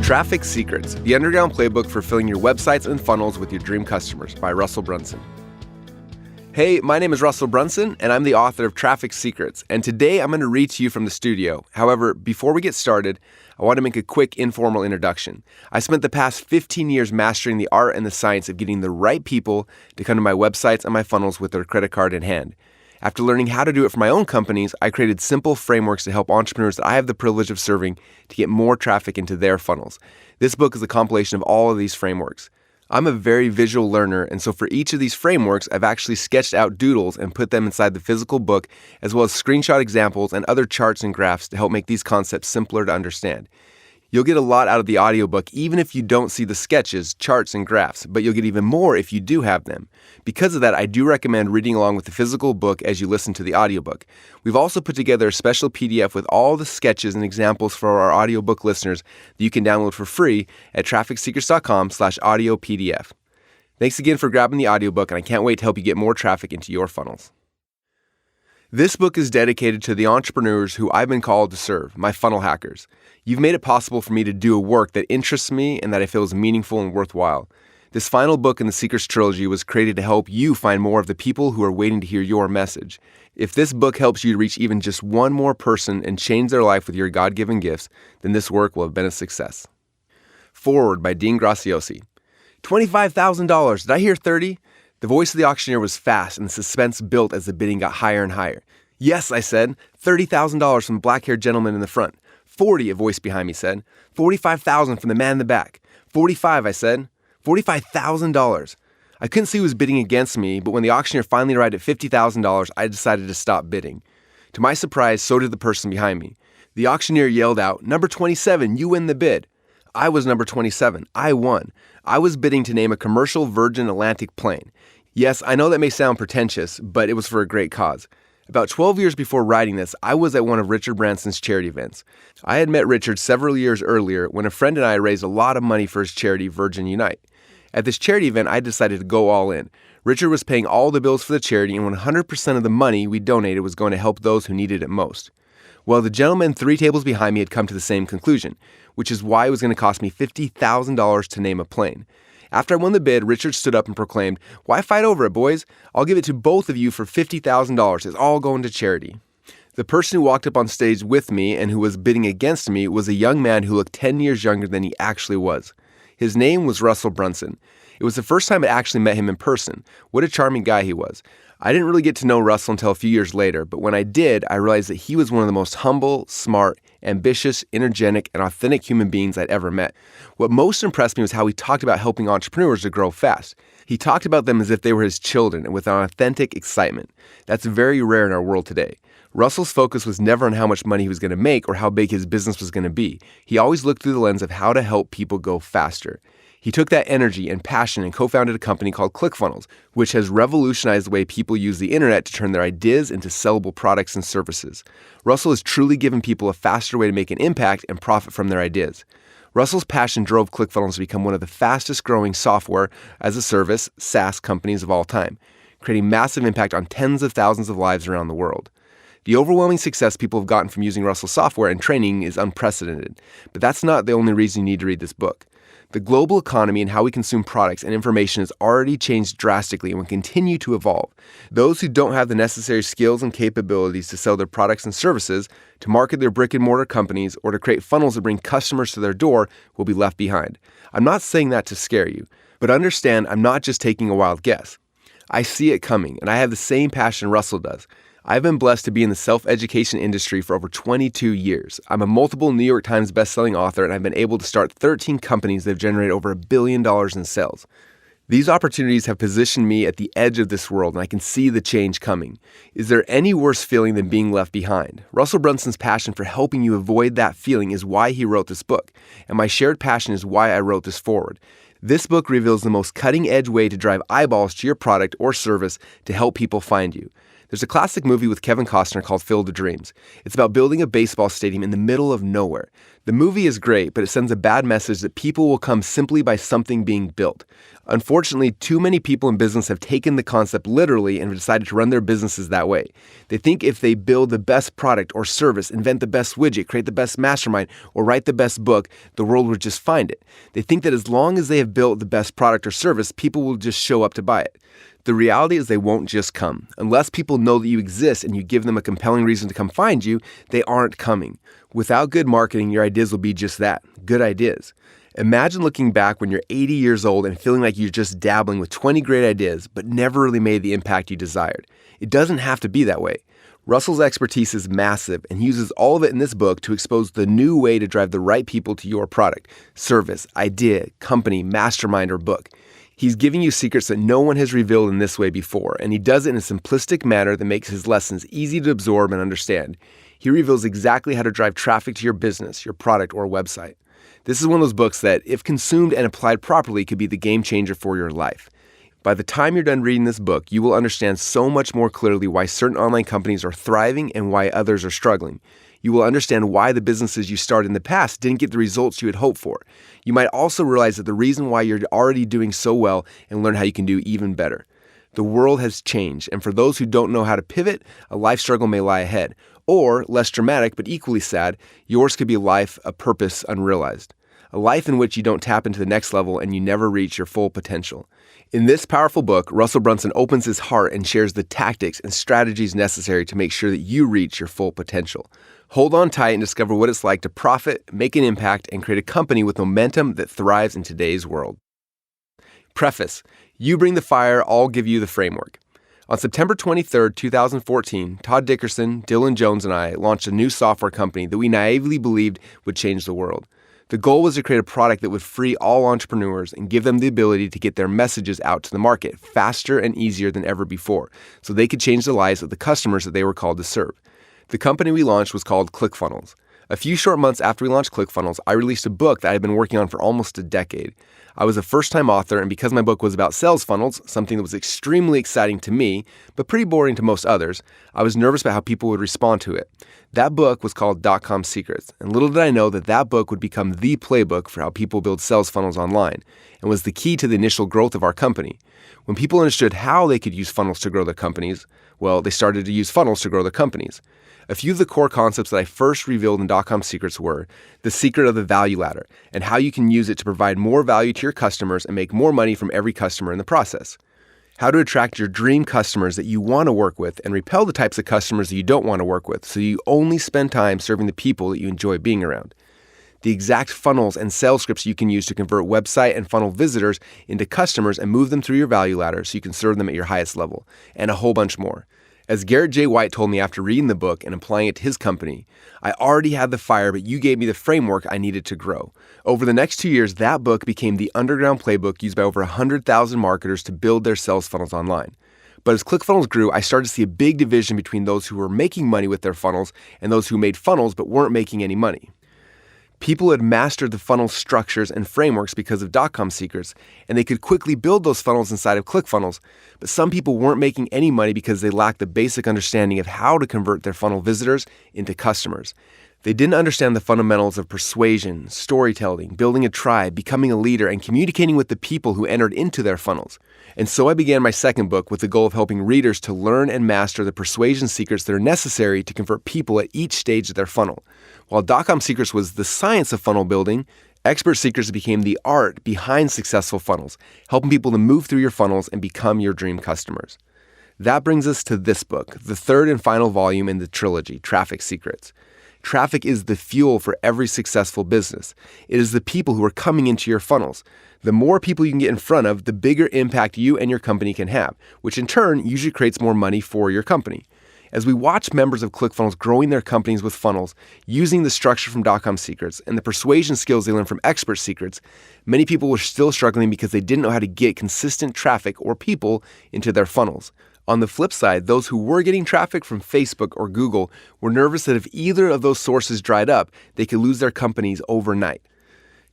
Traffic Secrets, the underground playbook for filling your websites and funnels with your dream customers by Russell Brunson. Hey, my name is Russell Brunson, and I'm the author of Traffic Secrets, and today I'm going to read to you from the studio. However, before we get started, I want to make a quick informal introduction. I spent the past 15 years mastering the art and the science of getting the right people to come to my websites and my funnels with their credit card in hand. After learning how to do it for my own companies, I created simple frameworks to help entrepreneurs that I have the privilege of serving to get more traffic into their funnels. This book is a compilation of all of these frameworks. I'm a very visual learner, and so for each of these frameworks, I've actually sketched out doodles and put them inside the physical book, as well as screenshot examples and other charts and graphs to help make these concepts simpler to understand. You'll get a lot out of the audiobook even if you don't see the sketches, charts, and graphs, but you'll get even more if you do have them. Because of that, I do recommend reading along with the physical book as you listen to the audiobook. We've also put together a special PDF with all the sketches and examples for our audiobook listeners that you can download for free at trafficsecrets.com/audio-PDF. Thanks again for grabbing the audiobook, and I can't wait to help you get more traffic into your funnels. This book is dedicated to the entrepreneurs who I've been called to serve, my funnel hackers. You've made it possible for me to do a work that interests me and that I feel is meaningful and worthwhile. This final book in the Secrets trilogy was created to help you find more of the people who are waiting to hear your message. If this book helps you to reach even just one more person and change their life with your God-given gifts, then this work will have been a success. Forward by Dean Graziosi. $25,000. Did I hear 30? The voice of the auctioneer was fast, and the suspense built as the bidding got higher and higher. Yes, I said. $30,000 from the black-haired gentleman in the front. 40, a voice behind me said. 45,000 from the man in the back. 45, I said. $45,000. I couldn't see who was bidding against me, but when the auctioneer finally arrived at $50,000, I decided to stop bidding. To my surprise, so did the person behind me. The auctioneer yelled out, "Number 27, you win the bid." I was number 27. I won. I was bidding to name a commercial Virgin Atlantic plane. Yes, I know that may sound pretentious, but it was for a great cause. About 12 years before writing this, I was at one of Richard Branson's charity events. I had met Richard several years earlier when a friend and I raised a lot of money for his charity, Virgin Unite. At this charity event, I decided to go all in. Richard was paying all the bills for the charity, and 100% of the money we donated was going to help those who needed it most. Well, the gentleman 3 tables behind me had come to the same conclusion, which is why it was going to cost me $50,000 to name a plane. After I won the bid, Richard stood up and proclaimed, "Why fight over it, boys? I'll give it to both of you for $50,000. It's all going to charity." The person who walked up on stage with me and who was bidding against me was a young man who looked 10 years younger than he actually was. His name was Russell Brunson. It was the first time I actually met him in person. What a charming guy he was. I didn't really get to know Russell until a few years later, but when I did, I realized that he was one of the most humble, smart, ambitious, energetic, and authentic human beings I'd ever met. What most impressed me was how he talked about helping entrepreneurs to grow fast. He talked about them as if they were his children and with an authentic excitement. That's very rare in our world today. Russell's focus was never on how much money he was going to make or how big his business was going to be. He always looked through the lens of how to help people go faster. He took that energy and passion and co-founded a company called Clickfunnels, which has revolutionized the way people use the internet to turn their ideas into sellable products and services. Russell has truly given people a faster way to make an impact and profit from their ideas. Russell's passion drove Clickfunnels to become one of the fastest growing software as a service, SaaS companies of all time, creating massive impact on tens of thousands of lives around the world. The overwhelming success people have gotten from using Russell's software and training is unprecedented, but that's not the only reason you need to read this book. The global economy and how we consume products and information has already changed drastically and will continue to evolve. Those who don't have the necessary skills and capabilities to sell their products and services, to market their brick-and-mortar companies, or to create funnels that bring customers to their door will be left behind. I'm not saying that to scare you, but understand I'm not just taking a wild guess. I see it coming, and I have the same passion Russell does. I've been blessed to be in the self-education industry for over 22 years. I'm a multiple New York Times bestselling author, and I've been able to start 13 companies that have generated over $1 billion in sales. These opportunities have positioned me at the edge of this world, and I can see the change coming. Is there any worse feeling than being left behind? Russell Brunson's passion for helping you avoid that feeling is why he wrote this book, and my shared passion is why I wrote this forward. This book reveals the most cutting-edge way to drive eyeballs to your product or service to help people find you. There's a classic movie with Kevin Costner called Field of Dreams. It's about building a baseball stadium in the middle of nowhere. The movie is great, but it sends a bad message that people will come simply by something being built. Unfortunately, too many people in business have taken the concept literally and have decided to run their businesses that way. They think if they build the best product or service, invent the best widget, create the best mastermind, or write the best book, the world will just find it. They think that as long as they have built the best product or service, people will just show up to buy it. The reality is they won't just come. Unless people know that you exist and you give them a compelling reason to come find you, they aren't coming. Without good marketing, your ideas will be just that, good ideas. Imagine looking back when you're 80 years old and feeling like you're just dabbling with 20 great ideas, but never really made the impact you desired. It doesn't have to be that way. Russell's expertise is massive, and he uses all of it in this book to expose the new way to drive the right people to your product, service, idea, company, mastermind, or book. He's giving you secrets that no one has revealed in this way before, and he does it in a simplistic manner that makes his lessons easy to absorb and understand. He reveals exactly how to drive traffic to your business, your product, or website. This is one of those books that, if consumed and applied properly, could be the game changer for your life. By the time you're done reading this book, you will understand so much more clearly why certain online companies are thriving and why others are struggling. You will understand why the businesses you started in the past didn't get the results you had hoped for. You might also realize that the reason why you're already doing so well and learn how you can do even better. The world has changed, and for those who don't know how to pivot, a life struggle may lie ahead. Or, less dramatic but equally sad, yours could be a life, a purpose unrealized. A life in which you don't tap into the next level and you never reach your full potential. In this powerful book, Russell Brunson opens his heart and shares the tactics and strategies necessary to make sure that you reach your full potential. Hold on tight and discover what it's like to profit, make an impact, and create a company with momentum that thrives in today's world. Preface: You bring the fire, I'll give you the framework. On September 23, 2014, Todd Dickerson, Dylan Jones, and I launched a new software company that we naively believed would change the world. The goal was to create a product that would free all entrepreneurs and give them the ability to get their messages out to the market faster and easier than ever before, so they could change the lives of the customers that they were called to serve. The company we launched was called Clickfunnels. A few short months after we launched Clickfunnels, I released a book that I had been working on for almost a decade. I was a first-time author, and because my book was about sales funnels, something that was extremely exciting to me, but pretty boring to most others, I was nervous about how people would respond to it. That book was called .com Secrets, and little did I know that that book would become the playbook for how people build sales funnels online, and was the key to the initial growth of our company. When people understood how they could use funnels to grow their companies, well, they started to use funnels to grow their companies. A few of the core concepts that I first revealed in .com Secrets were the secret of the value ladder and how you can use it to provide more value to your customers and make more money from every customer in the process. How to attract your dream customers that you want to work with and repel the types of customers that you don't want to work with so you only spend time serving the people that you enjoy being around. The exact funnels and sales scripts you can use to convert website and funnel visitors into customers and move them through your value ladder so you can serve them at your highest level, and a whole bunch more. As Garrett J. White told me after reading the book and applying it to his company, I already had the fire, but you gave me the framework I needed to grow. Over the next 2 years, that book became the underground playbook used by over 100,000 marketers to build their sales funnels online. But as ClickFunnels grew, I started to see a big division between those who were making money with their funnels and those who made funnels but weren't making any money. People had mastered the funnel structures and frameworks because of .com Secrets, and they could quickly build those funnels inside of ClickFunnels, but some people weren't making any money because they lacked the basic understanding of how to convert their funnel visitors into customers. They didn't understand the fundamentals of persuasion, storytelling, building a tribe, becoming a leader, and communicating with the people who entered into their funnels. And so I began my second book with the goal of helping readers to learn and master the persuasion secrets that are necessary to convert people at each stage of their funnel. While .com Secrets was the science of funnel building, Expert Secrets became the art behind successful funnels, helping people to move through your funnels and become your dream customers. That brings us to this book, the third and final volume in the trilogy, Traffic Secrets. Traffic is the fuel for every successful business. It is the people who are coming into your funnels. The more people you can get in front of, the bigger impact you and your company can have, which in turn usually creates more money for your company. As we watch members of ClickFunnels growing their companies with funnels, using the structure from .com Secrets and the persuasion skills they learned from Expert Secrets, many people were still struggling because they didn't know how to get consistent traffic or people into their funnels. On the flip side, those who were getting traffic from Facebook or Google were nervous that if either of those sources dried up, they could lose their companies overnight.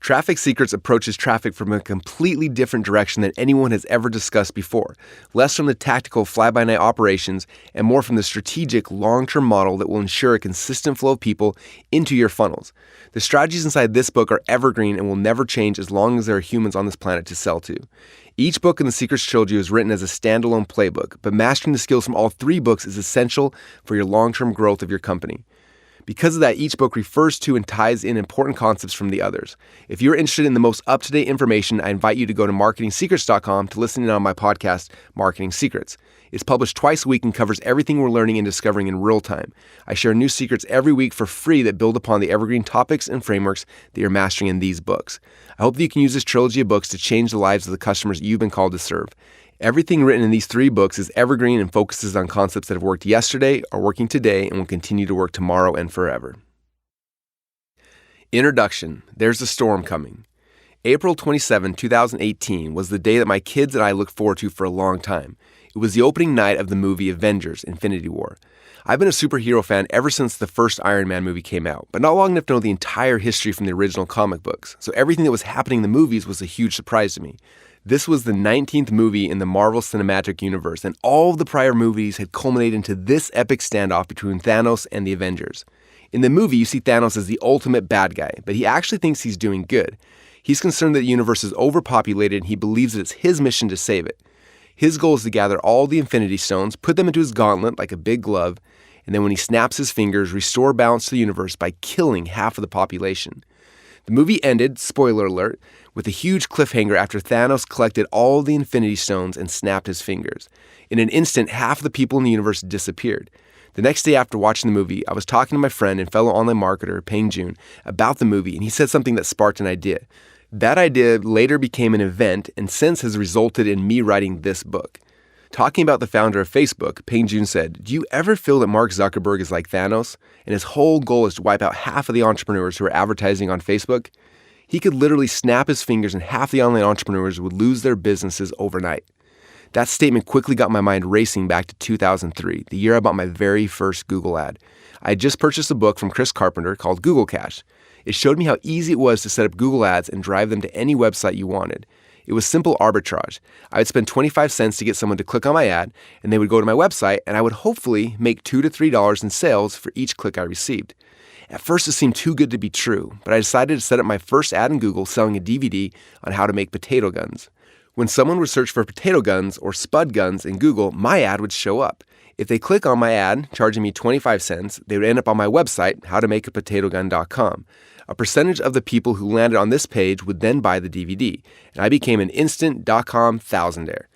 Traffic Secrets approaches traffic from a completely different direction than anyone has ever discussed before, less from the tactical fly-by-night operations and more from the strategic long-term model that will ensure a consistent flow of people into your funnels. The strategies inside this book are evergreen and will never change as long as there are humans on this planet to sell to. Each book in the Secrets Trilogy was written as a standalone playbook, but mastering the skills from all three books is essential for your long-term growth of your company. Because of that, each book refers to and ties in important concepts from the others. If you're interested in the most up-to-date information, I invite you to go to marketingsecrets.com to listen in on my podcast, Marketing Secrets. It's published twice a week and covers everything we're learning and discovering in real time. I share new secrets every week for free that build upon the evergreen topics and frameworks that you're mastering in these books. I hope that you can use this trilogy of books to change the lives of the customers you've been called to serve. Everything written in these three books is evergreen and focuses on concepts that have worked yesterday, are working today, and will continue to work tomorrow and forever. Introduction. There's a storm coming. April 27, 2018 was the day that my kids and I looked forward to for a long time. It was the opening night of the movie Avengers: Infinity War. I've been a superhero fan ever since the first Iron Man movie came out, but not long enough to know the entire history from the original comic books, so everything that was happening in the movies was a huge surprise to me. This was the 19th movie in the Marvel Cinematic Universe, and all of the prior movies had culminated into this epic standoff between Thanos and the Avengers. In the movie, you see Thanos as the ultimate bad guy, but he actually thinks he's doing good. He's concerned that the universe is overpopulated, and he believes that it's his mission to save it. His goal is to gather all the Infinity Stones, put them into his gauntlet like a big glove, and then when he snaps his fingers, restore balance to the universe by killing half of the population. The movie ended, spoiler alert, with a huge cliffhanger after Thanos collected all the Infinity Stones and snapped his fingers. In an instant, half of the people in the universe disappeared. The next day after watching the movie, I was talking to my friend and fellow online marketer, Peng Joon, about the movie, and he said something that sparked an idea. That idea later became an event and since has resulted in me writing this book. Talking about the founder of Facebook, Peng Joon said, "Do you ever feel that Mark Zuckerberg is like Thanos, and his whole goal is to wipe out half of the entrepreneurs who are advertising on Facebook? He could literally snap his fingers and half the online entrepreneurs would lose their businesses overnight." That statement quickly got my mind racing back to 2003, the year I bought my very first Google ad. I had just purchased a book from Chris Carpenter called Google Cash. It showed me how easy it was to set up Google ads and drive them to any website you wanted. It was simple arbitrage. I would spend 25 cents to get someone to click on my ad, and they would go to my website, and I would hopefully make $2 to $3 in sales for each click I received. At first, it seemed too good to be true, but I decided to set up my first ad in Google selling a DVD on how to make potato guns. When someone would search for potato guns or spud guns in Google, my ad would show up. If they click on my ad, charging me 25 cents, they would end up on my website, howtomakapotato.gun.com. A percentage of the people who landed on this page would then buy the DVD, and I became an instant .com thousandaire.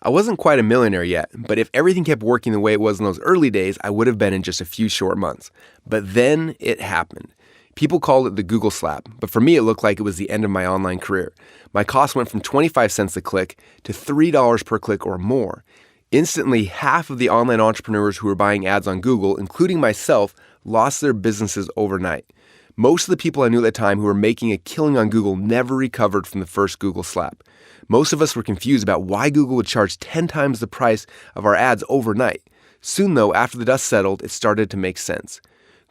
I wasn't quite a millionaire yet, but if everything kept working the way it was in those early days, I would have been in just a few short months. But then it happened. People called it the Google slap, but for me it looked like it was the end of my online career. My cost went from 25 cents a click to $3 per click or more. Instantly, half of the online entrepreneurs who were buying ads on Google, including myself, lost their businesses overnight. Most of the people I knew at the time who were making a killing on Google never recovered from the first Google slap. Most of us were confused about why Google would charge 10 times the price of our ads overnight. Soon though, after the dust settled, it started to make sense.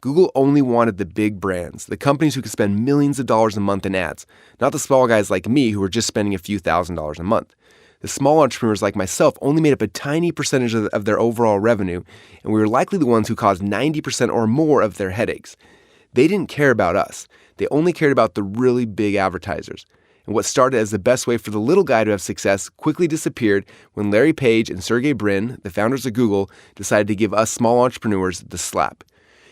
Google only wanted the big brands, the companies who could spend millions of dollars a month in ads, not the small guys like me who were just spending a few $1,000s a month. The small entrepreneurs like myself only made up a tiny percentage of their overall revenue, and we were likely the ones who caused 90% or more of their headaches. They didn't care about us. They only cared about the really big advertisers. And what started as the best way for the little guy to have success quickly disappeared when Larry Page and Sergey Brin, the founders of Google, decided to give us small entrepreneurs the slap.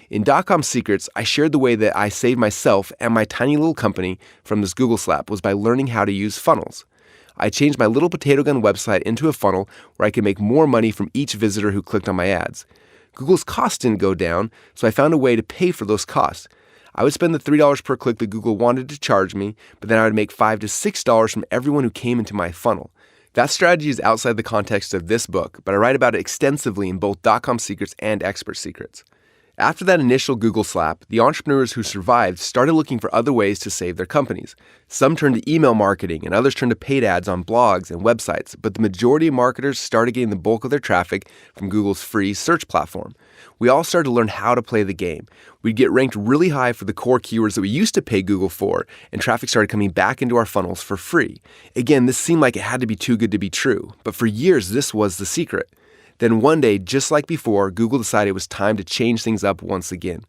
In .com Secrets, I shared the way that I saved myself and my tiny little company from this Google slap was by learning how to use funnels. I changed my little potato gun website into a funnel where I could make more money from each visitor who clicked on my ads. Google's costs didn't go down, so I found a way to pay for those costs. I would spend the $3 per click that Google wanted to charge me, but then I would make $5 to $6 from everyone who came into my funnel. That strategy is outside the context of this book, but I write about it extensively in both .com Secrets and Expert Secrets. After that initial Google slap, the entrepreneurs who survived started looking for other ways to save their companies. Some turned to email marketing and others turned to paid ads on blogs and websites, but the majority of marketers started getting the bulk of their traffic from Google's free search platform. We all started to learn how to play the game. We'd get ranked really high for the core keywords that we used to pay Google for, and traffic started coming back into our funnels for free. Again, this seemed like it had to be too good to be true, but for years this was the secret. Then one day, just like before, Google decided it was time to change things up once again.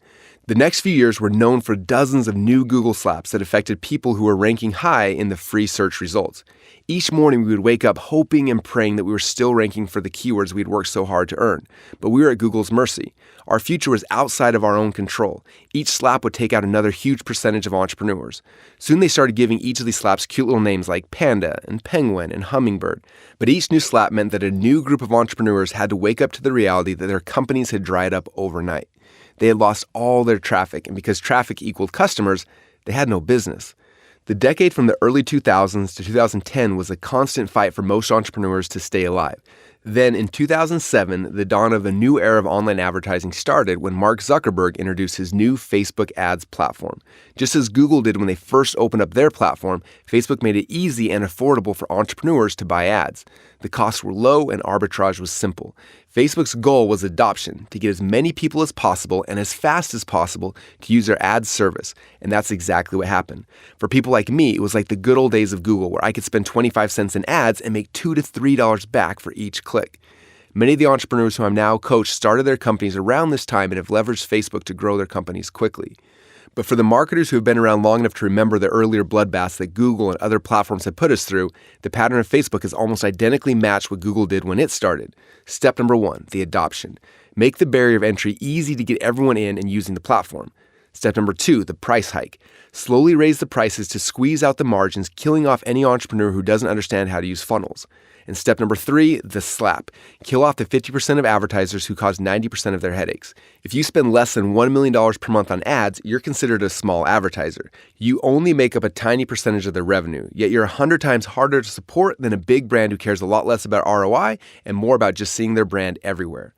The next few years were known for dozens of new Google slaps that affected people who were ranking high in the free search results. Each morning, we would wake up hoping and praying that we were still ranking for the keywords we'd worked so hard to earn. But we were at Google's mercy. Our future was outside of our own control. Each slap would take out another huge percentage of entrepreneurs. Soon they started giving each of these slaps cute little names like Panda and Penguin and Hummingbird. But each new slap meant that a new group of entrepreneurs had to wake up to the reality that their companies had dried up overnight. They had lost all their traffic, and because traffic equaled customers, they had no business. The decade from the early 2000s to 2010 was a constant fight for most entrepreneurs to stay alive. Then in 2007, the dawn of a new era of online advertising started when Mark Zuckerberg introduced his new Facebook ads platform. Just as Google did when they first opened up their platform, Facebook made it easy and affordable for entrepreneurs to buy ads. The costs were low and arbitrage was simple. Facebook's goal was adoption, to get as many people as possible and as fast as possible to use their ad service. And that's exactly what happened. For people like me, it was like the good old days of Google where I could spend 25 cents in ads and make $2 to $3 back for each click. Many of the entrepreneurs who I'm now coach started their companies around this time and have leveraged Facebook to grow their companies quickly. But for the marketers who have been around long enough to remember the earlier bloodbaths that Google and other platforms had put us through, the pattern of Facebook is almost identically matched what Google did when it started. Step number 1, the adoption. Make the barrier of entry easy to get everyone in and using the platform. Step number 2, the price hike. Slowly raise the prices to squeeze out the margins, killing off any entrepreneur who doesn't understand how to use funnels. And step number 3, the slap. Kill off the 50% of advertisers who cause 90% of their headaches. If you spend less than $1 million per month on ads, you're considered a small advertiser. You only make up a tiny percentage of their revenue, yet you're 100 times harder to support than a big brand who cares a lot less about ROI and more about just seeing their brand everywhere.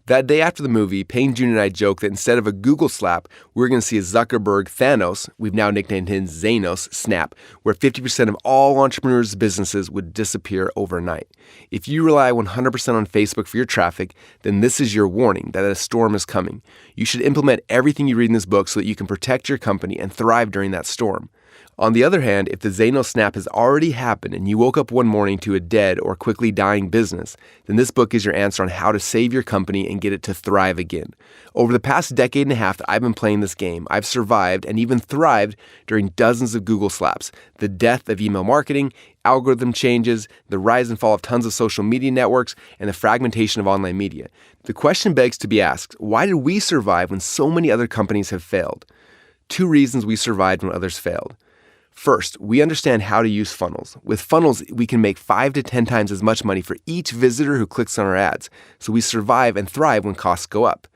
That day after the movie, Payne Jr. and I joked that instead of a Google slap, we're going to see a Zuckerberg Thanos, we've now nicknamed him Zanos, snap, where 50% of all entrepreneurs' businesses would disappear overnight. If you rely 100% on Facebook for your traffic, then this is your warning that a storm is coming. You should implement everything you read in this book so that you can protect your company and thrive during that storm. On the other hand, if the Zanos snap has already happened and you woke up one morning to a dead or quickly dying business, then this book is your answer on how to save your company and get it to thrive again. Over the past decade and a half that I've been playing this game, I've survived and even thrived during dozens of Google slaps, the death of email marketing, algorithm changes, the rise and fall of tons of social media networks, and the fragmentation of online media. The question begs to be asked, why did we survive when so many other companies have failed? 2 reasons we survived when others failed. First, we understand how to use funnels. With funnels, we can make 5 to 10 times as much money for each visitor who clicks on our ads, so we survive and thrive when costs go up.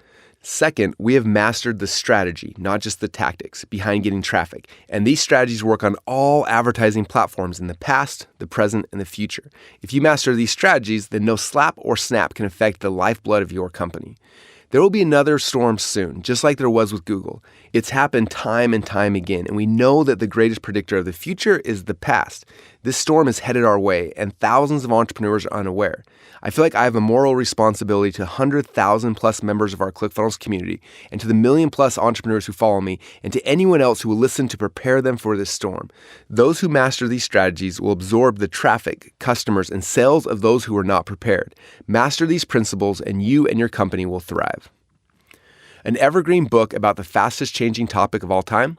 Second, we have mastered the strategy, not just the tactics, behind getting traffic. And these strategies work on all advertising platforms in the past, the present, and the future. If you master these strategies, then no slap or snap can affect the lifeblood of your company. There will be another storm soon, just like there was with Google. It's happened time and time again, and we know that the greatest predictor of the future is the past. This storm is headed our way, and thousands of entrepreneurs are unaware. I feel like I have a moral responsibility to 100,000 plus members of our Clickfunnels community, and to the million plus entrepreneurs who follow me, and to anyone else who will listen to prepare them for this storm. Those who master these strategies will absorb the traffic, customers, and sales of those who are not prepared. Master these principles, and you and your company will thrive. An evergreen book about the fastest changing topic of all time?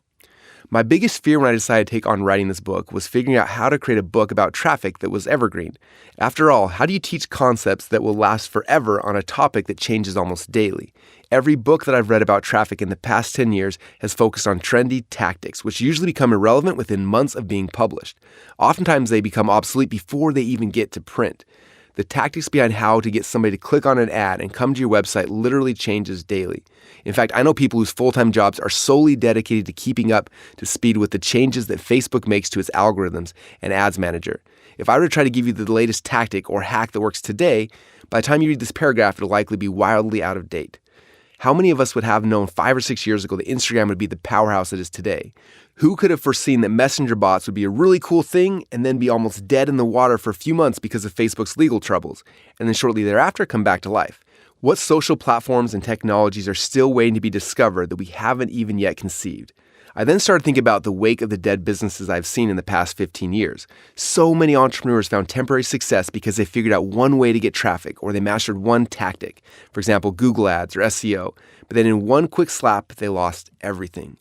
My biggest fear when I decided to take on writing this book was figuring out how to create a book about traffic that was evergreen. After all, how do you teach concepts that will last forever on a topic that changes almost daily? Every book that I've read about traffic in the past 10 years has focused on trendy tactics, which usually become irrelevant within months of being published. Oftentimes, they become obsolete before they even get to print. The tactics behind how to get somebody to click on an ad and come to your website literally changes daily. In fact, I know people whose full-time jobs are solely dedicated to keeping up to speed with the changes that Facebook makes to its algorithms and ads manager. If I were to try to give you the latest tactic or hack that works today, by the time you read this paragraph, it'll likely be wildly out of date. How many of us would have known 5 or 6 years ago that Instagram would be the powerhouse it is today? Who could have foreseen that messenger bots would be a really cool thing and then be almost dead in the water for a few months because of Facebook's legal troubles, and then shortly thereafter come back to life? What social platforms and technologies are still waiting to be discovered that we haven't even yet conceived? I then started thinking about the wake of the dead businesses I've seen in the past 15 years. So many entrepreneurs found temporary success because they figured out one way to get traffic or they mastered one tactic, for example, Google Ads or SEO, but then in one quick slap, they lost everything.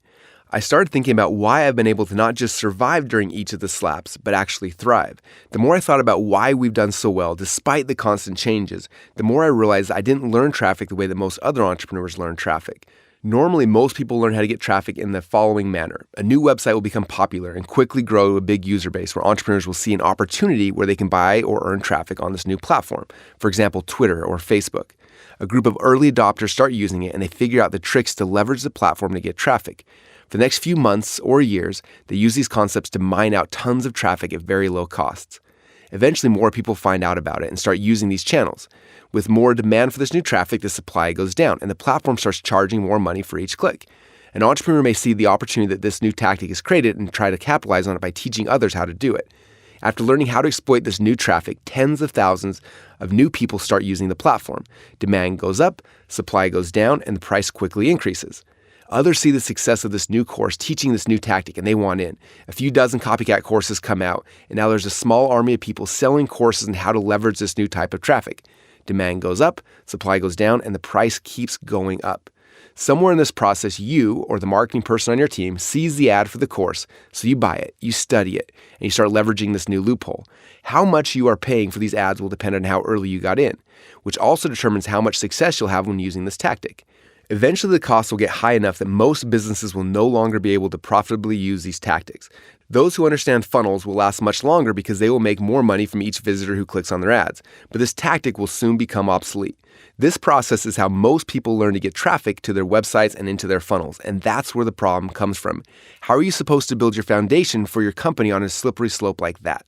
I started thinking about why I've been able to not just survive during each of the slaps, but actually thrive. The more I thought about why we've done so well despite the constant changes, the more I realized I didn't learn traffic the way that most other entrepreneurs learn traffic. Normally, most people learn how to get traffic in the following manner. A new website will become popular and quickly grow to a big user base where entrepreneurs will see an opportunity where they can buy or earn traffic on this new platform. For example, Twitter or Facebook. A group of early adopters start using it and they figure out the tricks to leverage the platform to get traffic. For the next few months or years, they use these concepts to mine out tons of traffic at very low costs. Eventually, more people find out about it and start using these channels. With more demand for this new traffic, the supply goes down, and the platform starts charging more money for each click. An entrepreneur may see the opportunity that this new tactic is created and try to capitalize on it by teaching others how to do it. After learning how to exploit this new traffic, tens of thousands of new people start using the platform. Demand goes up, supply goes down, and the price quickly increases. Others see the success of this new course teaching this new tactic and they want in. A few dozen copycat courses come out, and now there's a small army of people selling courses on how to leverage this new type of traffic. Demand goes up, supply goes down, and the price keeps going up. Somewhere in this process, you or the marketing person on your team sees the ad for the course, so you buy it, you study it, and you start leveraging this new loophole. How much you are paying for these ads will depend on how early you got in, which also determines how much success you'll have when using this tactic. Eventually, the costs will get high enough that most businesses will no longer be able to profitably use these tactics. Those who understand funnels will last much longer because they will make more money from each visitor who clicks on their ads, but this tactic will soon become obsolete. This process is how most people learn to get traffic to their websites and into their funnels, and that's where the problem comes from. How are you supposed to build your foundation for your company on a slippery slope like that?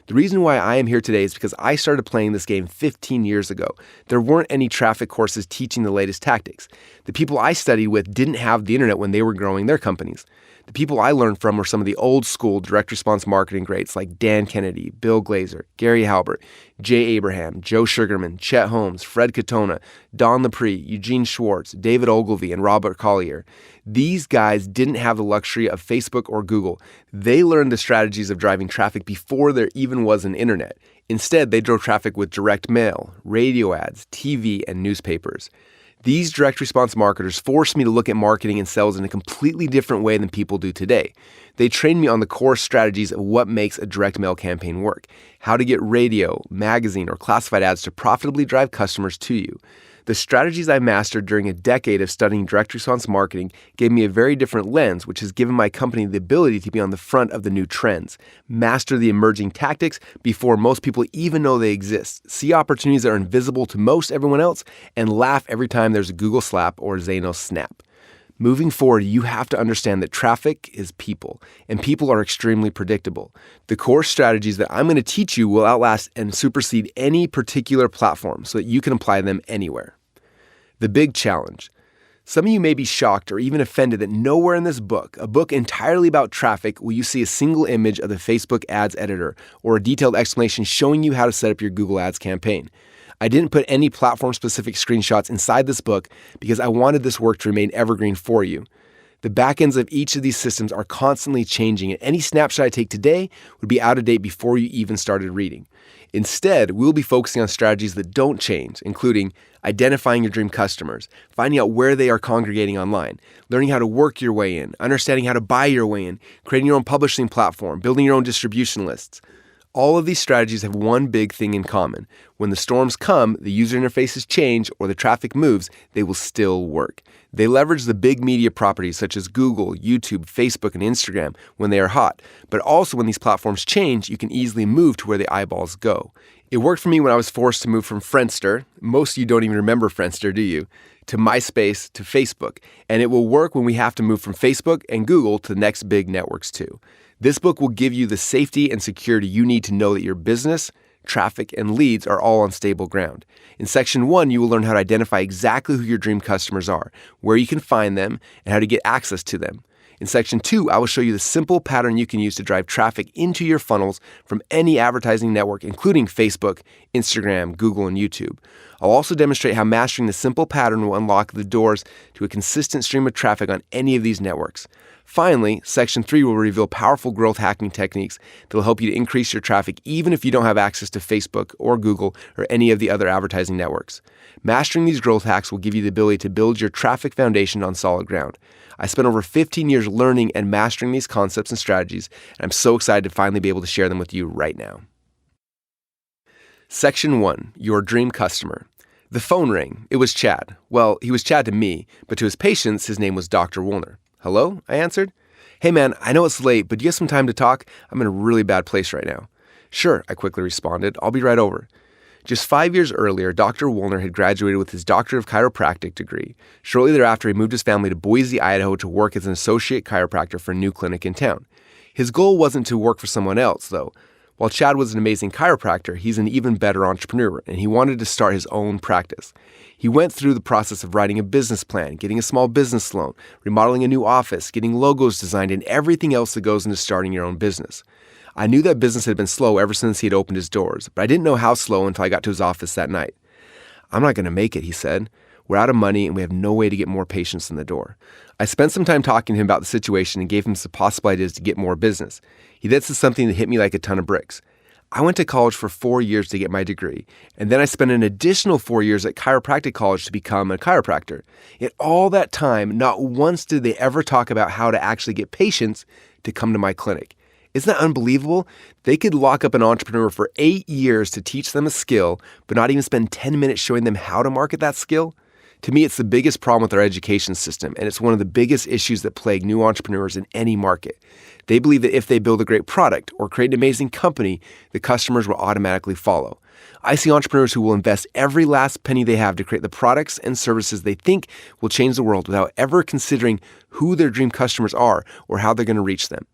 The reason why I am here today is because I started playing this game 15 years ago. There weren't any traffic courses teaching the latest tactics. The people I studied with didn't have the internet when they were growing their companies. The people I learned from were some of the old school direct response marketing greats like Dan Kennedy, Bill Glazer, Gary Halbert, Jay Abraham, Joe Sugarman, Chet Holmes, Fred Katona, Don Lepre, Eugene Schwartz, David Ogilvy, and Robert Collier. These guys didn't have the luxury of Facebook or Google. They learned the strategies of driving traffic before there even was an internet. Instead, they drove traffic with direct mail, radio ads, TV, and newspapers. These direct response marketers forced me to look at marketing and sales in a completely different way than people do today. They trained me on the core strategies of what makes a direct mail campaign work, how to get radio, magazine, or classified ads to profitably drive customers to you. The strategies I mastered during a decade of studying direct response marketing gave me a very different lens, which has given my company the ability to be on the front of the new trends, master the emerging tactics before most people even know they exist, see opportunities that are invisible to most everyone else, and laugh every time there's a Google slap or Zanos snap. Moving forward, you have to understand that traffic is people, and people are extremely predictable. The core strategies that I'm going to teach you will outlast and supersede any particular platform so that you can apply them anywhere. The big challenge. Some of you may be shocked or even offended that nowhere in this book, a book entirely about traffic, will you see a single image of the Facebook ads editor or a detailed explanation showing you how to set up your Google Ads campaign. I didn't put any platform-specific screenshots inside this book because I wanted this work to remain evergreen for you. The backends of each of these systems are constantly changing, and any snapshot I take today would be out of date before you even started reading. Instead, we'll be focusing on strategies that don't change, including identifying your dream customers, finding out where they are congregating online, learning how to work your way in, understanding how to buy your way in, creating your own publishing platform, building your own distribution lists. All of these strategies have one big thing in common. When the storms come, the user interfaces change, or the traffic moves, they will still work. They leverage the big media properties such as Google, YouTube, Facebook, and Instagram when they are hot. But also when these platforms change, you can easily move to where the eyeballs go. It worked for me when I was forced to move from Friendster. Most of you don't even remember Friendster, do you? To MySpace to Facebook. And it will work when we have to move from Facebook and Google to the next big networks too. This book will give you the safety and security you need to know that your business, traffic, and leads are all on stable ground. In Section 1, you will learn how to identify exactly who your dream customers are, where you can find them, and how to get access to them. In Section 2, I will show you the simple pattern you can use to drive traffic into your funnels from any advertising network, including Facebook, Instagram, Google, and YouTube. I'll also demonstrate how mastering the simple pattern will unlock the doors to a consistent stream of traffic on any of these networks. Finally, Section 3 will reveal powerful growth hacking techniques that will help you to increase your traffic even if you don't have access to Facebook or Google or any of the other advertising networks. Mastering these growth hacks will give you the ability to build your traffic foundation on solid ground. I spent over 15 years learning and mastering these concepts and strategies, and I'm so excited to finally be able to share them with you right now. Section 1, Your Dream Customer. The phone rang. It was Chad. Well, he was Chad to me, but to his patients, his name was Dr. Woolner. Hello? I answered. Hey man, I know it's late, but do you have some time to talk? I'm in a really bad place right now. Sure, I quickly responded. I'll be right over. Just 5 years earlier, Dr. Woolner had graduated with his Doctor of Chiropractic degree. Shortly thereafter, he moved his family to Boise, Idaho to work as an associate chiropractor for a new clinic in town. His goal wasn't to work for someone else, though. While Chad was an amazing chiropractor, he's an even better entrepreneur, and he wanted to start his own practice. He went through the process of writing a business plan, getting a small business loan, remodeling a new office, getting logos designed, and everything else that goes into starting your own business. I knew that business had been slow ever since he had opened his doors, but I didn't know how slow until I got to his office that night. I'm not going to make it, he said. We're out of money and we have no way to get more patients in the door. I spent some time talking to him about the situation and gave him some possible ideas to get more business. He then said something that hit me like a ton of bricks. I went to college for 4 years to get my degree, and then I spent an additional 4 years at chiropractic college to become a chiropractor. Yet all that time, not once did they ever talk about how to actually get patients to come to my clinic. Isn't that unbelievable? They could lock up an entrepreneur for 8 years to teach them a skill, but not even spend 10 minutes showing them how to market that skill? To me, it's the biggest problem with our education system, and it's one of the biggest issues that plague new entrepreneurs in any market. They believe that if they build a great product or create an amazing company, the customers will automatically follow. I see entrepreneurs who will invest every last penny they have to create the products and services they think will change the world without ever considering who their dream customers are or how they're going to reach them.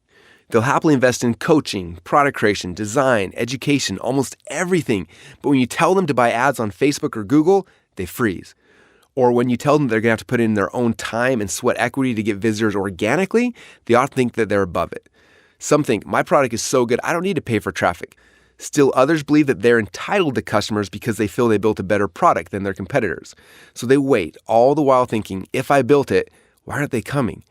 They'll happily invest in coaching, product creation, design, education, almost everything. But when you tell them to buy ads on Facebook or Google, they freeze. Or when you tell them they're going to have to put in their own time and sweat equity to get visitors organically, they often think that they're above it. Some think, my product is so good, I don't need to pay for traffic. Still, others believe that they're entitled to customers because they feel they built a better product than their competitors. So they wait, all the while thinking, if I built it, why aren't they coming?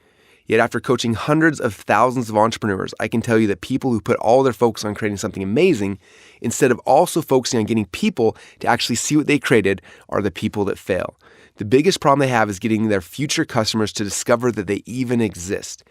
Yet after coaching hundreds of thousands of entrepreneurs, I can tell you that people who put all their focus on creating something amazing, instead of also focusing on getting people to actually see what they created, are the people that fail. The biggest problem they have is getting their future customers to discover that they even exist.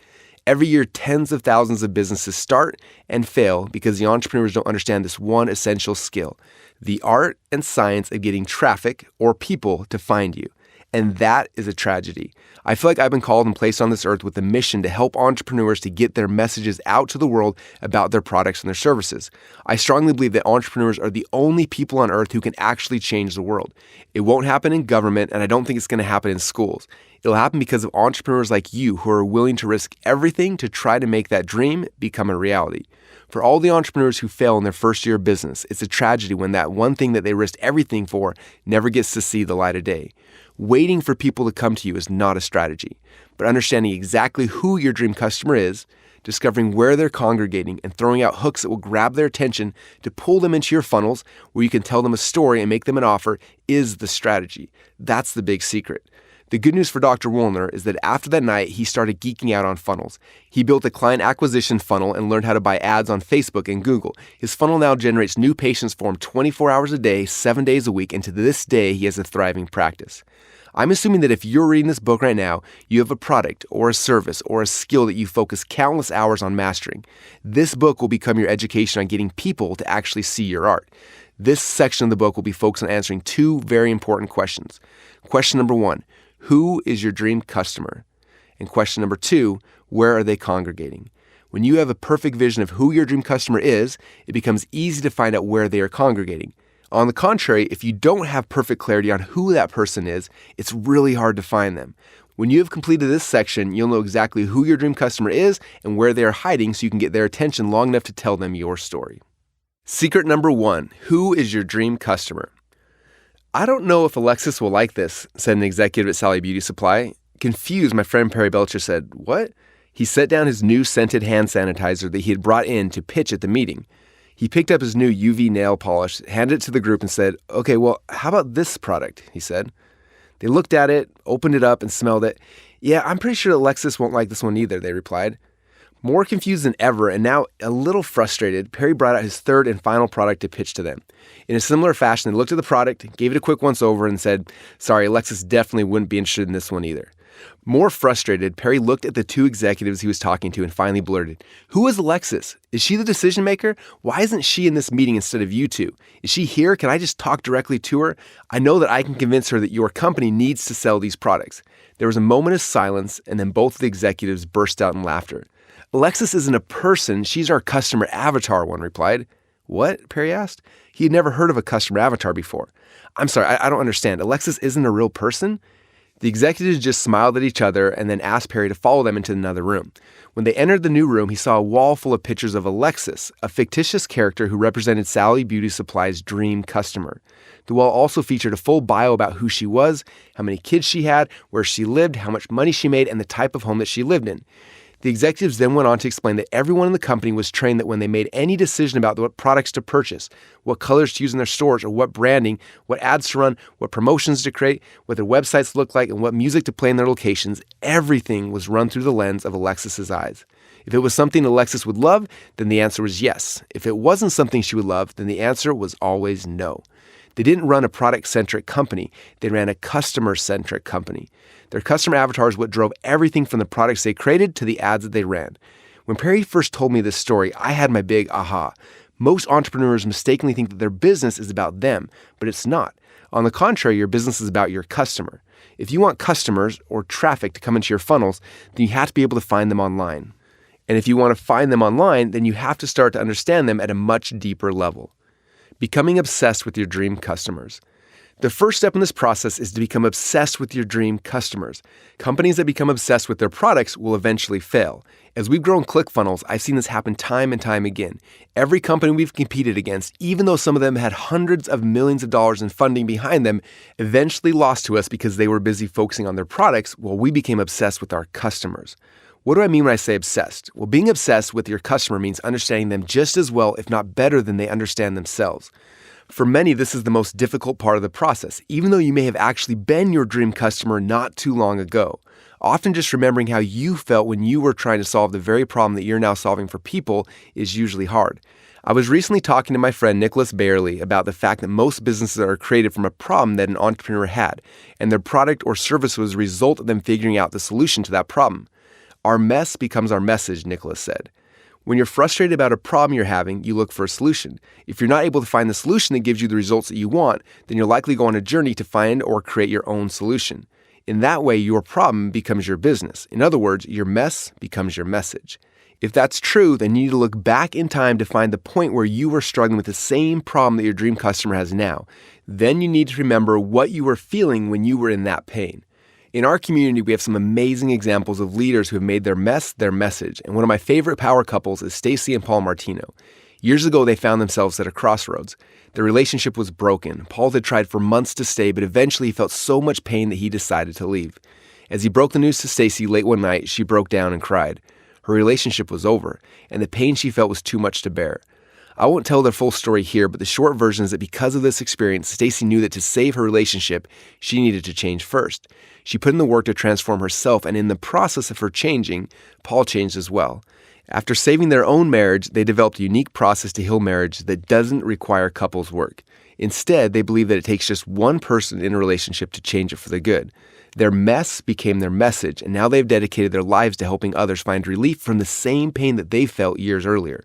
Every year, tens of thousands of businesses start and fail because the entrepreneurs don't understand this one essential skill, the art and science of getting traffic or people to find you. And that is a tragedy. I feel like I've been called and placed on this earth with a mission to help entrepreneurs to get their messages out to the world about their products and their services. I strongly believe that entrepreneurs are the only people on earth who can actually change the world. It won't happen in government, and I don't think it's going to happen in schools. It'll happen because of entrepreneurs like you who are willing to risk everything to try to make that dream become a reality. For all the entrepreneurs who fail in their first year of business, it's a tragedy when that one thing that they risked everything for never gets to see the light of day. Waiting for people to come to you is not a strategy, but understanding exactly who your dream customer is, discovering where they're congregating, and throwing out hooks that will grab their attention to pull them into your funnels where you can tell them a story and make them an offer is the strategy. That's the big secret. The good news for Dr. Woolner is that after that night, he started geeking out on funnels. He built a client acquisition funnel and learned how to buy ads on Facebook and Google. His funnel now generates new patients for him 24 hours a day, 7 days a week, and to this day, he has a thriving practice. I'm assuming that if you're reading this book right now, you have a product or a service or a skill that you focus countless hours on mastering. This book will become your education on getting people to actually see your art. This section of the book will be focused on answering two very important questions. Question number 1, who is your dream customer? And question number 2, where are they congregating? When you have a perfect vision of who your dream customer is, it becomes easy to find out where they are congregating. On the contrary, if you don't have perfect clarity on who that person is, it's really hard to find them. When you have completed this section, you'll know exactly who your dream customer is and where they are hiding so you can get their attention long enough to tell them your story. Secret number 1, who is your dream customer? I don't know if Alexis will like this, said an executive at Sally Beauty Supply. Confused, my friend Perry Belcher said, what? He set down his new scented hand sanitizer that he had brought in to pitch at the meeting. He picked up his new UV nail polish, handed it to the group and said, okay, well, how about this product, he said. They looked at it, opened it up and smelled it. Yeah, I'm pretty sure Alexis won't like this one either, they replied. More confused than ever and now a little frustrated, Perry brought out his third and final product to pitch to them. In a similar fashion, they looked at the product, gave it a quick once-over and said, sorry, Alexis definitely wouldn't be interested in this one either. More frustrated, Perry looked at the two executives he was talking to and finally blurted, who is Alexis? Is she the decision maker? Why isn't she in this meeting instead of you two? Is she here? Can I just talk directly to her? I know that I can convince her that your company needs to sell these products. There was a moment of silence, and then both of the executives burst out in laughter. Alexis isn't a person, she's our customer avatar, one replied. What? Perry asked. He had never heard of a customer avatar before. I'm sorry, I don't understand. Alexis isn't a real person? The executives just smiled at each other and then asked Perry to follow them into another room. When they entered the new room, he saw a wall full of pictures of Alexis, a fictitious character who represented Sally Beauty Supply's dream customer. The wall also featured a full bio about who she was, how many kids she had, where she lived, how much money she made, and the type of home that she lived in. The executives then went on to explain that everyone in the company was trained that when they made any decision about what products to purchase, what colors to use in their stores, or what branding, what ads to run, what promotions to create, what their websites look like, and what music to play in their locations, everything was run through the lens of Alexis's eyes. If it was something Alexis would love, then the answer was yes. If it wasn't something she would love, then the answer was always no. They didn't run a product-centric company. They ran a customer-centric company. Their customer avatar is what drove everything from the products they created to the ads that they ran. When Perry first told me this story, I had my big aha. Most entrepreneurs mistakenly think that their business is about them, but it's not. On the contrary, your business is about your customer. If you want customers or traffic to come into your funnels, then you have to be able to find them online. And if you want to find them online, then you have to start to understand them at a much deeper level. Becoming obsessed with your dream customers. The first step in this process is to become obsessed with your dream customers. Companies that become obsessed with their products will eventually fail. As we've grown Clickfunnels, I've seen this happen time and time again. Every company we've competed against, even though some of them had hundreds of millions of dollars in funding behind them, eventually lost to us because they were busy focusing on their products while we became obsessed with our customers. What do I mean when I say obsessed? Well, being obsessed with your customer means understanding them just as well, if not better, than they understand themselves. For many, this is the most difficult part of the process, even though you may have actually been your dream customer not too long ago. Often just remembering how you felt when you were trying to solve the very problem that you're now solving for people is usually hard. I was recently talking to my friend Nicholas Bayerly about the fact that most businesses are created from a problem that an entrepreneur had, and their product or service was a result of them figuring out the solution to that problem. Our mess becomes our message, Nicholas said. When you're frustrated about a problem you're having, you look for a solution. If you're not able to find the solution that gives you the results that you want, then you'll likely go on a journey to find or create your own solution. In that way, your problem becomes your business. In other words, your mess becomes your message. If that's true, then you need to look back in time to find the point where you were struggling with the same problem that your dream customer has now. Then you need to remember what you were feeling when you were in that pain. In our community, we have some amazing examples of leaders who have made their mess their message. And one of my favorite power couples is Stacy and Paul Martino. Years ago, they found themselves at a crossroads. Their relationship was broken. Paul had tried for months to stay, but eventually he felt so much pain that he decided to leave. As he broke the news to Stacy late one night, she broke down and cried. Her relationship was over, and the pain she felt was too much to bear. I won't tell their full story here, but the short version is that because of this experience, Stacy knew that to save her relationship, she needed to change first. She put in the work to transform herself, and in the process of her changing, Paul changed as well. After saving their own marriage, they developed a unique process to heal marriage that doesn't require couples work. Instead, they believe that it takes just one person in a relationship to change it for the good. Their mess became their message, and now they've dedicated their lives to helping others find relief from the same pain that they felt years earlier.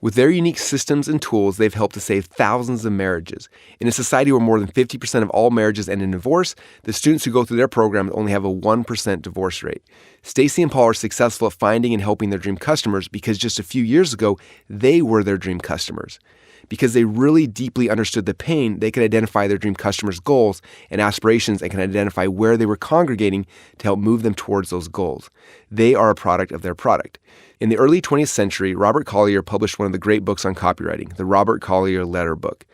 With their unique systems and tools, they've helped to save thousands of marriages. In a society where more than 50% of all marriages end in divorce, the students who go through their program only have a 1% divorce rate. Stacy and Paul are successful at finding and helping their dream customers because just a few years ago, they were their dream customers. Because they really deeply understood the pain, they could identify their dream customers' goals and aspirations and can identify where they were congregating to help move them towards those goals. They are a product of their product. In the early 20th century, Robert Collier published one of the great books on copywriting, the Robert Collier Letter Book.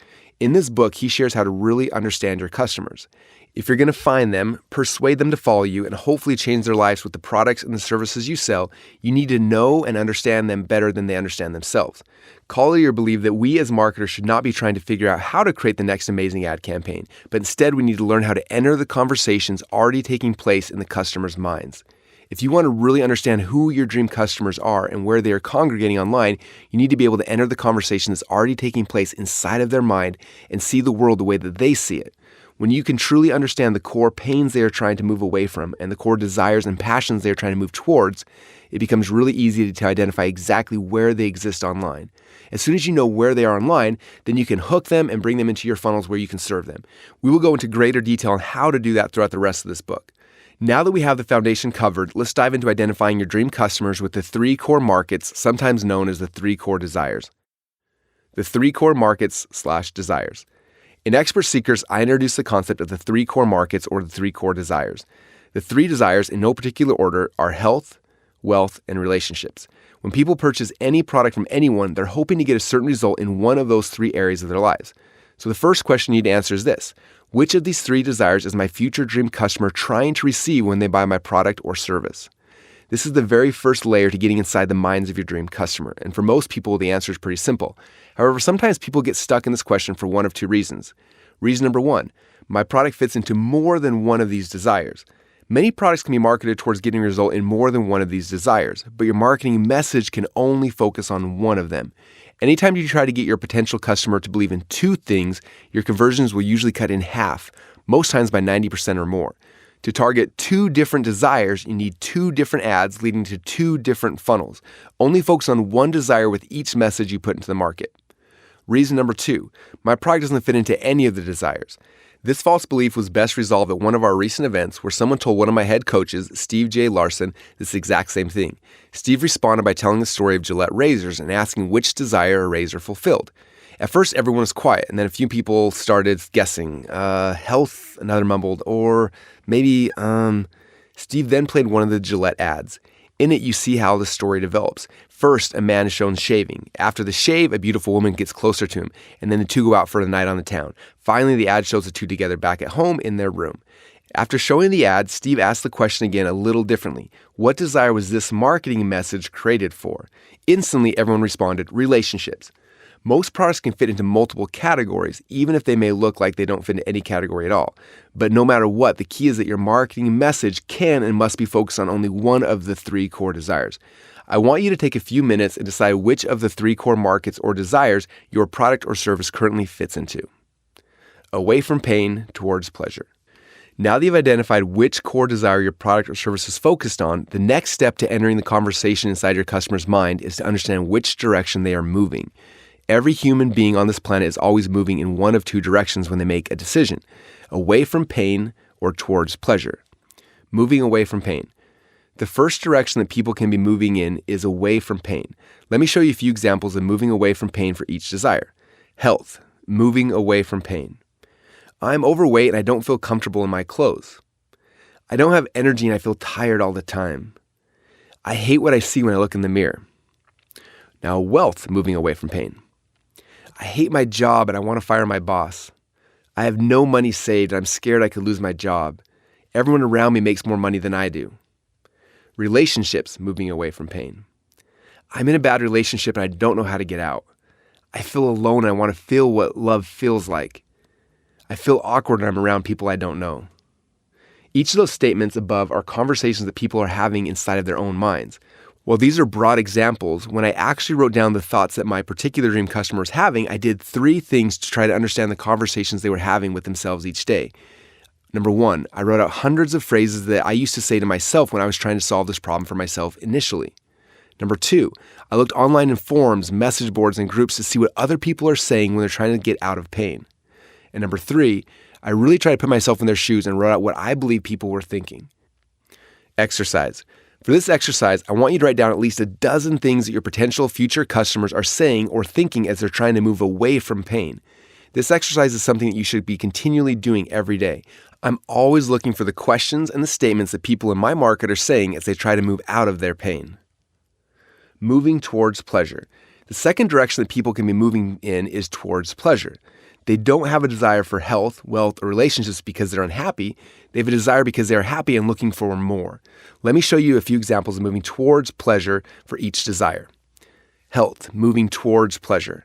In this book, he shares how to really understand your customers. If you're going to find them, persuade them to follow you, and hopefully change their lives with the products and the services you sell, you need to know and understand them better than they understand themselves. Collier believed that we as marketers should not be trying to figure out how to create the next amazing ad campaign, but instead we need to learn how to enter the conversations already taking place in the customer's minds. If you want to really understand who your dream customers are and where they are congregating online, you need to be able to enter the conversation that's already taking place inside of their mind and see the world the way that they see it. When you can truly understand the core pains they are trying to move away from and the core desires and passions they are trying to move towards, it becomes really easy to identify exactly where they exist online. As soon as you know where they are online, then you can hook them and bring them into your funnels where you can serve them. We will go into greater detail on how to do that throughout the rest of this book. Now that we have the foundation covered, let's dive into identifying your dream customers with the 3 core markets, sometimes known as the 3 core desires. The 3 core markets/desires. In Expert Seekers, I introduce the concept of the 3 core markets or the 3 core desires. The 3 desires, in no particular order, are health, wealth, and relationships. When people purchase any product from anyone, they're hoping to get a certain result in one of those 3 areas of their lives. So the first question you need to answer is this: which of these 3 desires is my future dream customer trying to receive when they buy my product or service? This is the very first layer to getting inside the minds of your dream customer. And for most people, the answer is pretty simple. However, sometimes people get stuck in this question for one of 2 reasons. Reason number 1, my product fits into more than one of these desires. Many products can be marketed towards getting a result in more than one of these desires, but your marketing message can only focus on one of them. Anytime you try to get your potential customer to believe in 2 things, your conversions will usually cut in half, most times by 90% or more. To target 2 different desires, you need 2 different ads leading to 2 different funnels. Only focus on one desire with each message you put into the market. Reason number 2, my product doesn't fit into any of the desires. This false belief was best resolved at one of our recent events where someone told one of my head coaches, Steve J. Larson, this exact same thing. Steve responded by telling the story of Gillette razors and asking which desire a razor fulfilled. At first, everyone was quiet, and then a few people started guessing. Health, another mumbled, or maybe, Steve then played one of the Gillette ads. In it, you see how the story develops. First, a man is shown shaving. After the shave, a beautiful woman gets closer to him, and then the 2 go out for the night on the town. Finally, the ad shows the 2 together back at home in their room. After showing the ad, Steve asked the question again a little differently. What desire was this marketing message created for? Instantly, everyone responded, relationships. Most products can fit into multiple categories, even if they may look like they don't fit into any category at all. But no matter what, the key is that your marketing message can and must be focused on only one of the 3 core desires. I want you to take a few minutes and decide which of the 3 core markets or desires your product or service currently fits into. Away from pain towards pleasure. Now that you've identified which core desire your product or service is focused on, the next step to entering the conversation inside your customer's mind is to understand which direction they are moving. Every human being on this planet is always moving in one of 2 directions when they make a decision: away from pain or towards pleasure. Moving away from pain. The first direction that people can be moving in is away from pain. Let me show you a few examples of moving away from pain for each desire. Health, moving away from pain. I'm overweight and I don't feel comfortable in my clothes. I don't have energy and I feel tired all the time. I hate what I see when I look in the mirror. Now, wealth, moving away from pain. I hate my job and I want to fire my boss. I have no money saved and I'm scared I could lose my job. Everyone around me makes more money than I do. Relationships, moving away from pain. I'm in a bad relationship and I don't know how to get out. I feel alone and I want to feel what love feels like. I feel awkward when I'm around people I don't know. Each of those statements above are conversations that people are having inside of their own minds. While these are broad examples, when I actually wrote down the thoughts that my particular dream customer was having, I did 3 things to try to understand the conversations they were having with themselves each day. Number 1, I wrote out hundreds of phrases that I used to say to myself when I was trying to solve this problem for myself initially. Number 2, I looked online in forums, message boards, and groups to see what other people are saying when they're trying to get out of pain. And number 3, I really tried to put myself in their shoes and wrote out what I believe people were thinking. Exercise. For this exercise, I want you to write down at least a dozen things that your potential future customers are saying or thinking as they're trying to move away from pain. This exercise is something that you should be continually doing every day. I'm always looking for the questions and the statements that people in my market are saying as they try to move out of their pain. Moving towards pleasure. The second direction that people can be moving in is towards pleasure. They don't have a desire for health, wealth, or relationships because they're unhappy. They have a desire because they are happy and looking for more. Let me show you a few examples of moving towards pleasure for each desire. Health, moving towards pleasure.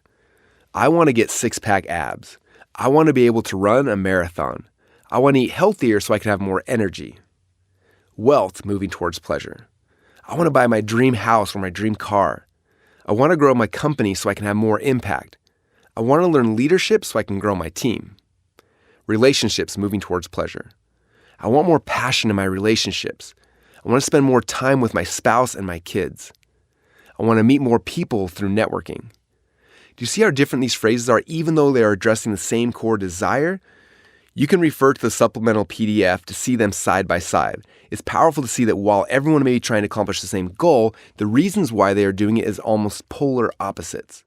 I want to get six-pack abs. I want to be able to run a marathon. I want to eat healthier so I can have more energy. Wealth, moving towards pleasure. I want to buy my dream house or my dream car. I want to grow my company so I can have more impact. I want to learn leadership so I can grow my team. Relationships, moving towards pleasure. I want more passion in my relationships. I want to spend more time with my spouse and my kids. I want to meet more people through networking. Do you see how different these phrases are even though they are addressing the same core desire? You can refer to the supplemental PDF to see them side by side. It's powerful to see that while everyone may be trying to accomplish the same goal, the reasons why they are doing it is almost polar opposites.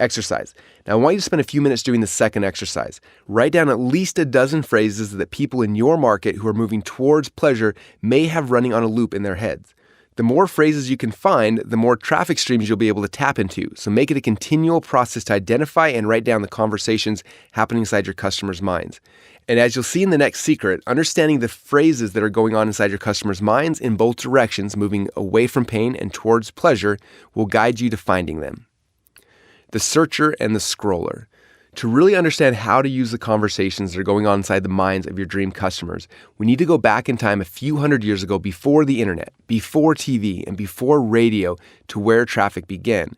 Exercise. Now, I want you to spend a few minutes doing the second exercise. Write down at least a dozen phrases that people in your market who are moving towards pleasure may have running on a loop in their heads. The more phrases you can find, the more traffic streams you'll be able to tap into. So make it a continual process to identify and write down the conversations happening inside your customers' minds. And as you'll see in the next secret, understanding the phrases that are going on inside your customers' minds in both directions, moving away from pain and towards pleasure, will guide you to finding them. The searcher and the scroller. To really understand how to use the conversations that are going on inside the minds of your dream customers, we need to go back in time a few hundred years ago before the internet, before TV, and before radio to where traffic began.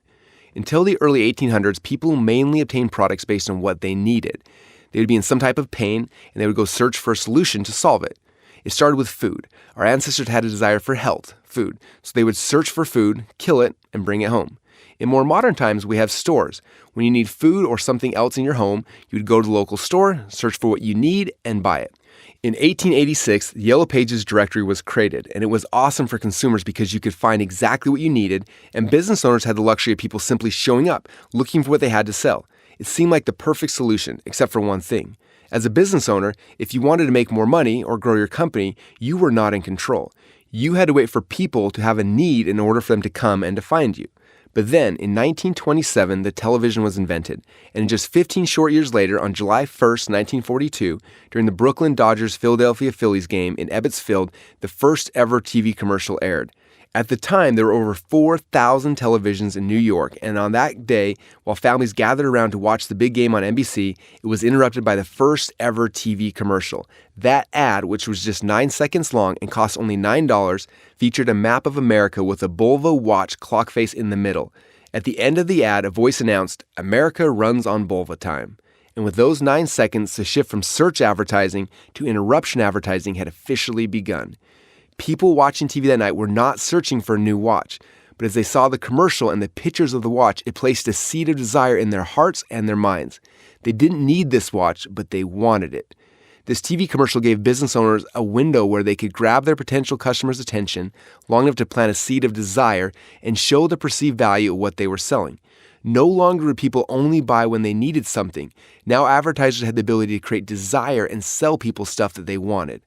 Until the early 1800s, people mainly obtained products based on what they needed. They would be in some type of pain, and they would go search for a solution to solve it. It started with food. Our ancestors had a desire for health, food, so they would search for food, kill it, and bring it home. In more modern times, we have stores. When you need food or something else in your home, you would go to the local store, search for what you need, and buy it. In 1886, the Yellow Pages directory was created, and it was awesome for consumers because you could find exactly what you needed, and business owners had the luxury of people simply showing up, looking for what they had to sell. It seemed like the perfect solution, except for one thing. As a business owner, if you wanted to make more money or grow your company, you were not in control. You had to wait for people to have a need in order for them to come and to find you. But then, in 1927, the television was invented, and just 15 short years later, on July 1st, 1942, during the Brooklyn Dodgers-Philadelphia Phillies game in Ebbets Field, the first ever TV commercial aired. At the time, there were over 4,000 televisions in New York, and on that day, while families gathered around to watch the big game on NBC, it was interrupted by the first ever TV commercial. That ad, which was just 9 seconds long and cost only $9, featured a map of America with a Bulva watch clock face in the middle. At the end of the ad, a voice announced, "America runs on Bulva time." And with those 9 seconds, the shift from search advertising to interruption advertising had officially begun. People watching TV that night were not searching for a new watch, but as they saw the commercial and the pictures of the watch, it placed a seed of desire in their hearts and their minds. They didn't need this watch, but they wanted it. This TV commercial gave business owners a window where they could grab their potential customers' attention long enough to plant a seed of desire and show the perceived value of what they were selling. No longer would people only buy when they needed something. Now advertisers had the ability to create desire and sell people stuff that they wanted.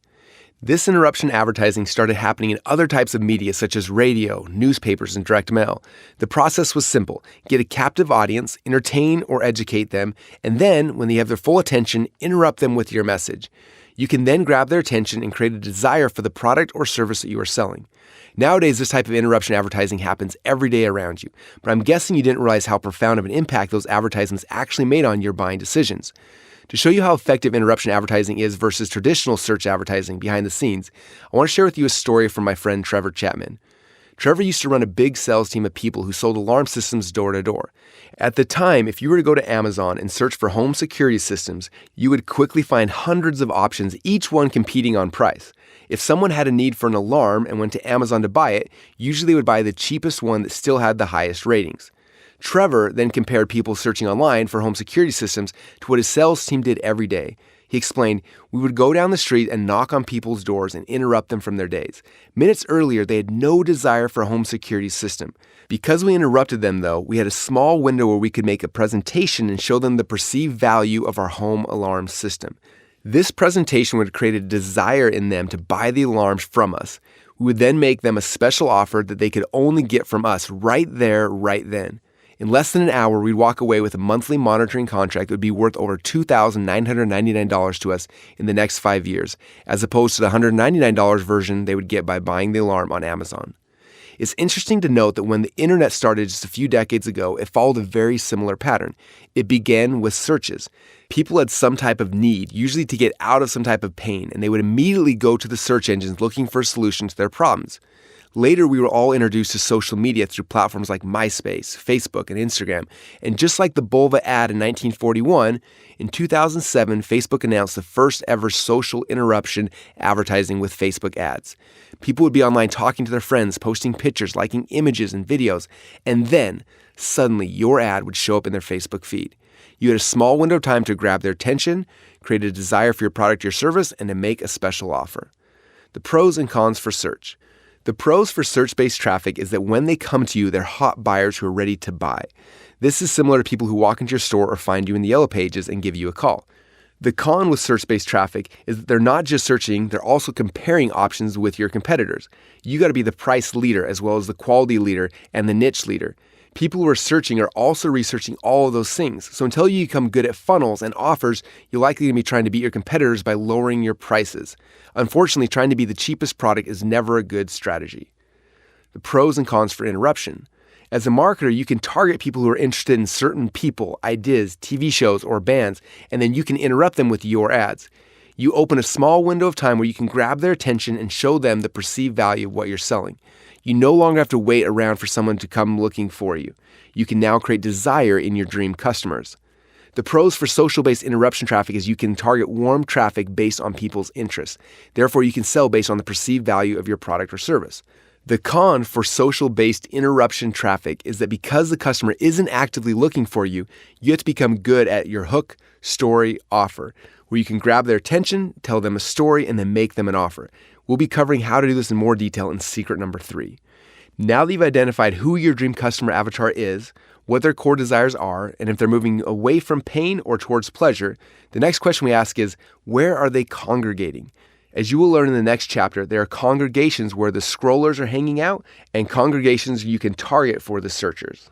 This interruption advertising started happening in other types of media such as radio, newspapers, and direct mail. The process was simple. Get a captive audience, entertain or educate them, and then, when they have their full attention, interrupt them with your message. You can then grab their attention and create a desire for the product or service that you are selling. Nowadays, this type of interruption advertising happens every day around you, but I'm guessing you didn't realize how profound of an impact those advertisements actually made on your buying decisions. To show you how effective interruption advertising is versus traditional search advertising behind the scenes, I want to share with you a story from my friend Trevor Chapman. Trevor used to run a big sales team of people who sold alarm systems door to door. At the time, if you were to go to Amazon and search for home security systems, you would quickly find hundreds of options, each one competing on price. If someone had a need for an alarm and went to Amazon to buy it, usually they would buy the cheapest one that still had the highest ratings. Trevor then compared people searching online for home security systems to what his sales team did every day. He explained, "We would go down the street and knock on people's doors and interrupt them from their days. Minutes earlier, they had no desire for a home security system. Because we interrupted them, though, we had a small window where we could make a presentation and show them the perceived value of our home alarm system. This presentation would create a desire in them to buy the alarms from us. We would then make them a special offer that they could only get from us right there, right then. In less than an hour, we'd walk away with a monthly monitoring contract that would be worth over $2,999 to us in the next 5 years, as opposed to the $199 version they would get by buying the alarm on Amazon." It's interesting to note that when the internet started just a few decades ago, it followed a very similar pattern. It began with searches. People had some type of need, usually to get out of some type of pain, and they would immediately go to the search engines looking for a solution to their problems. Later, we were all introduced to social media through platforms like MySpace, Facebook, and Instagram. And just like the Bulva ad in 1941, in 2007, Facebook announced the first ever social interruption advertising with Facebook ads. People would be online talking to their friends, posting pictures, liking images and videos, and then, suddenly, your ad would show up in their Facebook feed. You had a small window of time to grab their attention, create a desire for your product or service, and to make a special offer. The pros and cons for search. The pros for search-based traffic is that when they come to you, they're hot buyers who are ready to buy. This is similar to people who walk into your store or find you in the yellow pages and give you a call. The con with search-based traffic is that they're not just searching, they're also comparing options with your competitors. You got to be the price leader as well as the quality leader and the niche leader. People who are searching are also researching all of those things. So until you become good at funnels and offers, you're likely to be trying to beat your competitors by lowering your prices. Unfortunately, trying to be the cheapest product is never a good strategy. The pros and cons for interruption. As a marketer, you can target people who are interested in certain people, ideas, TV shows, or bands, and then you can interrupt them with your ads. You open a small window of time where you can grab their attention and show them the perceived value of what you're selling. You no longer have to wait around for someone to come looking for you. You can now create desire in your dream customers. The pros for social-based interruption traffic is you can target warm traffic based on people's interests. Therefore, you can sell based on the perceived value of your product or service. The con for social-based interruption traffic is that because the customer isn't actively looking for you, you have to become good at your hook, story, offer, where you can grab their attention, tell them a story, and then make them an offer. We'll be covering how to do this in more detail in secret number 3. Now that you've identified who your dream customer avatar is, what their core desires are, and if they're moving away from pain or towards pleasure, the next question we ask is, where are they congregating? As you will learn in the next chapter, there are congregations where the scrollers are hanging out and congregations you can target for the searchers.